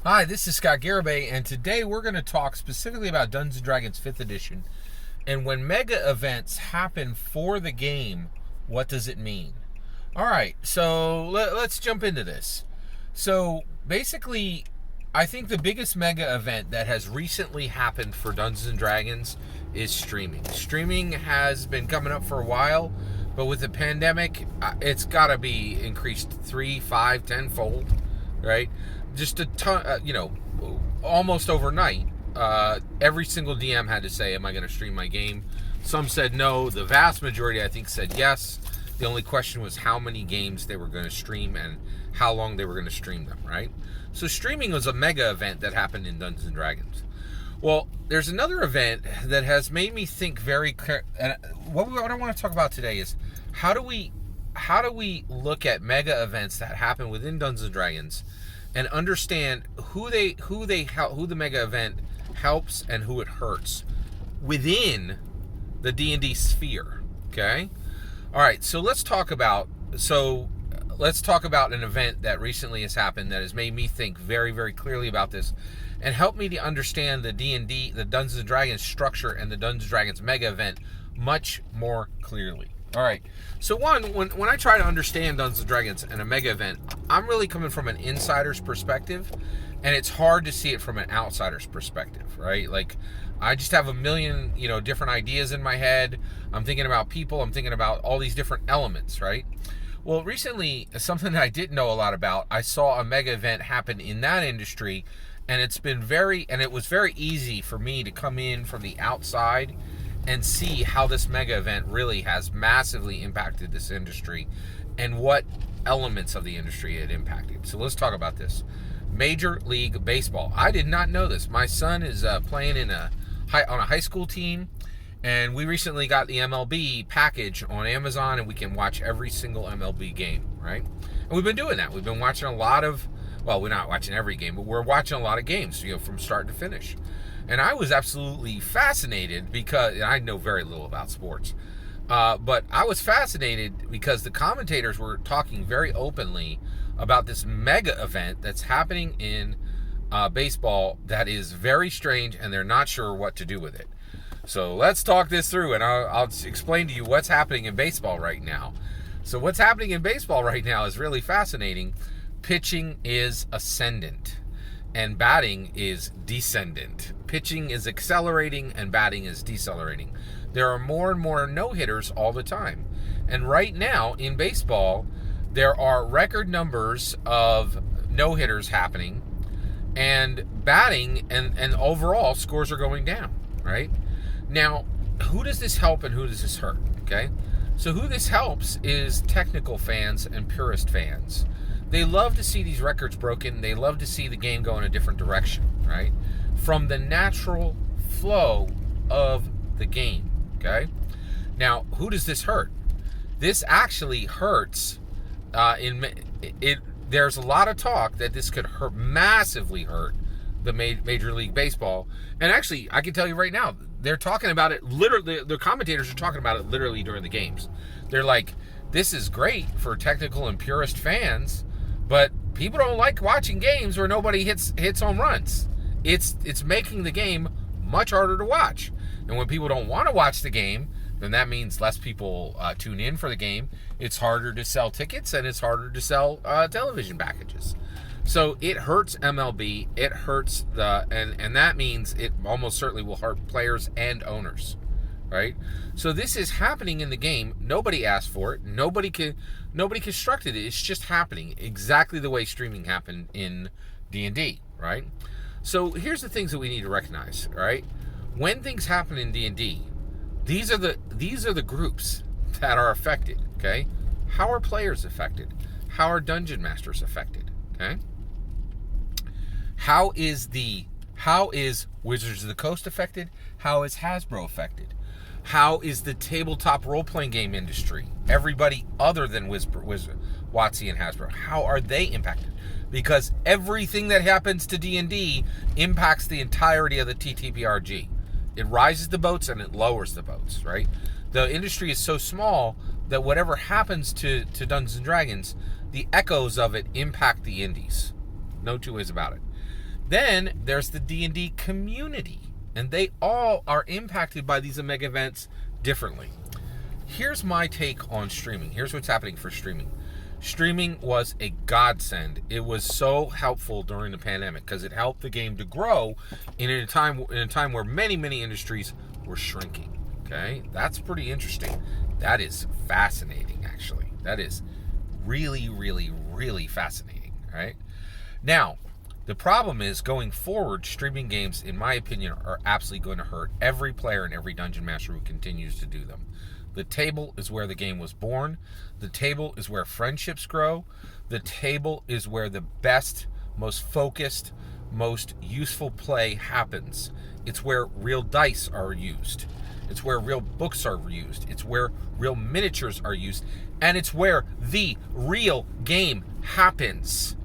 Hi, this is Scott Garibay, and today we're going to talk specifically about Dungeons & Dragons 5th Edition. And when mega events happen for the game, what does it mean? Alright, so let's jump into this. So, basically, I think the biggest mega event that has recently happened for Dungeons & Dragons is streaming. Streaming has been coming up for a while, but with the pandemic, it's got to be increased 3, 5, 10-fold, right? Just a ton, almost overnight. Every single DM had to say, am I going to stream my game? Some said no. The vast majority, I think, said yes. The only question was how many games they were going to stream and how long they were going to stream them, right? So streaming was a mega event that happened in Dungeons & Dragons. Well, there's another event that has made me think and what I want to talk about today is how do we look at mega events that happen within Dungeons & Dragons and understand who the mega event helps and who it hurts within the D&D sphere. Okay? All right, so let's talk about an event that recently has happened that has made me think very, very clearly about this and helped me to understand the D&D, the Dungeons & Dragons structure and the Dungeons & Dragons mega event much more clearly. All right, so when I try to understand Dungeons & Dragons and a mega event, I'm really coming from an insider's perspective, and it's hard to see it from an outsider's perspective, right? Like, I just have a million, different ideas in my head. I'm thinking about people. I'm thinking about all these different elements, right? Well, recently, something that I didn't know a lot about, I saw a mega event happen in that industry, and it was very easy for me to come in from the outside and see how this mega event really has massively impacted this industry and what elements of the industry it impacted. So let's talk about this. Major League Baseball. I did not know this. My son is playing on a high school team, and we recently got the MLB package on Amazon, and we can watch every single MLB game, right? And we've been doing that. We've been watching a lot of, well, we're not watching every game, but we're watching a lot of games, from start to finish. And I was absolutely fascinated because I know very little about sports. But I was fascinated because the commentators were talking very openly about this mega event that's happening in baseball that is very strange, and they're not sure what to do with it. So let's talk this through, and I'll explain to you what's happening in baseball right now. So what's happening in baseball right now is really fascinating. Pitching is ascendant, and batting is descendant. Pitching is accelerating, and batting is decelerating. There are more and more no-hitters all the time. And right now, in baseball, there are record numbers of no-hitters happening, and batting and overall scores are going down, right? Now, who does this help and who does this hurt, okay? So who this helps is technical fans and purist fans. They love to see these records broken. They love to see the game go in a different direction, right? From the natural flow of the game, okay? Now, who does this hurt? This actually hurts. There's a lot of talk that this could massively hurt the Major League Baseball. And actually, I can tell you right now, they're talking about it literally. The commentators are talking about it literally during the games. They're like, this is great for technical and purist fans, but people don't like watching games where nobody hits home runs. It's making the game much harder to watch. And when people don't want to watch the game, then that means less people tune in for the game. It's harder to sell tickets, and it's harder to sell television packages. So it hurts MLB. It hurts and that means it almost certainly will hurt players and owners, right? So this is happening in the game. Nobody asked for it. Nobody constructed it. It's just happening exactly the way streaming happened in D&D, right? So here's the things that we need to recognize, right? When things happen in D&D, these are the groups that are affected, okay? How are players affected? How are dungeon masters affected, okay? How is Wizards of the Coast affected? How is Hasbro affected? How is the tabletop role-playing game industry? Everybody other than WotC and Hasbro, how are they impacted? Because everything that happens to D&D impacts the entirety of the TTRPG. It rises the boats and it lowers the boats, right? The industry is so small that whatever happens to Dungeons & Dragons, the echoes of it impact the indies. No two ways about it. Then there's the D&D community, and they all are impacted by these mega events differently. Here's my take on streaming. Here's what's happening for streaming. Streaming was a godsend. It was so helpful during the pandemic because it helped the game to grow in a time where many industries were shrinking. Okay, that's pretty interesting. That is fascinating, actually. That is really fascinating. Right now, the problem is going forward, streaming games, in my opinion, are absolutely going to hurt every player and every dungeon master who continues to do them. The table is where the game was born. The table is where friendships grow. The table is where the best, most focused, most useful play happens. It's where real dice are used. It's where real books are used. It's where real miniatures are used. And it's where the real game happens.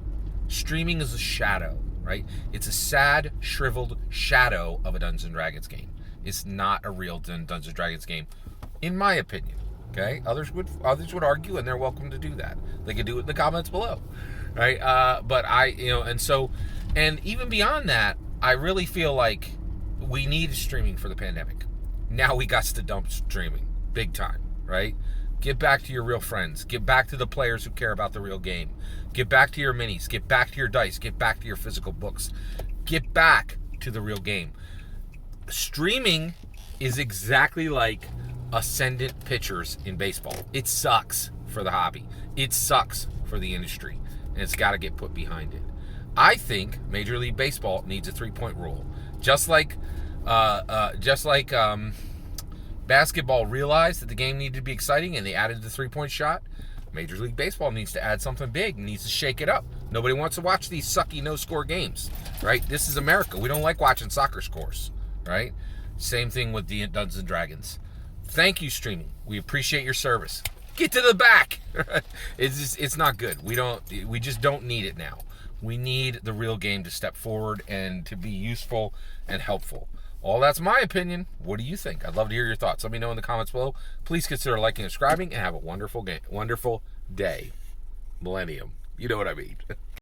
Streaming is a shadow, right? It's a sad, shriveled shadow of a Dungeons & Dragons game. It's not a real Dungeons & Dragons game, in my opinion. Okay, others would argue, and they're welcome to do that. They could do it in the comments below, right? But and even beyond that, I really feel like we need streaming for the pandemic. Now we got to dump streaming big time, right? Get back to your real friends. Get back to the players who care about the real game. Get back to your minis. Get back to your dice. Get back to your physical books. Get back to the real game. Streaming is exactly like ascendant pitchers in baseball. It sucks for the hobby. It sucks for the industry, and it's got to get put behind it. I think Major League Baseball needs a 3-point rule, just like basketball realized that the game needed to be exciting, and they added the 3-point shot. Major League Baseball needs to add something big, needs to shake it up. Nobody wants to watch these sucky no-score games, right? This is America. We don't like watching soccer scores, right? Same thing with the Dungeons & Dragons. Thank you, streaming. We appreciate your service. Get to the back. It's not good. We just don't need it now. We need the real game to step forward and to be useful and helpful. All that's my opinion. What do you think? I'd love to hear your thoughts. Let me know in the comments below. Please consider liking and subscribing, and have a wonderful day. Millennium. You know what I mean.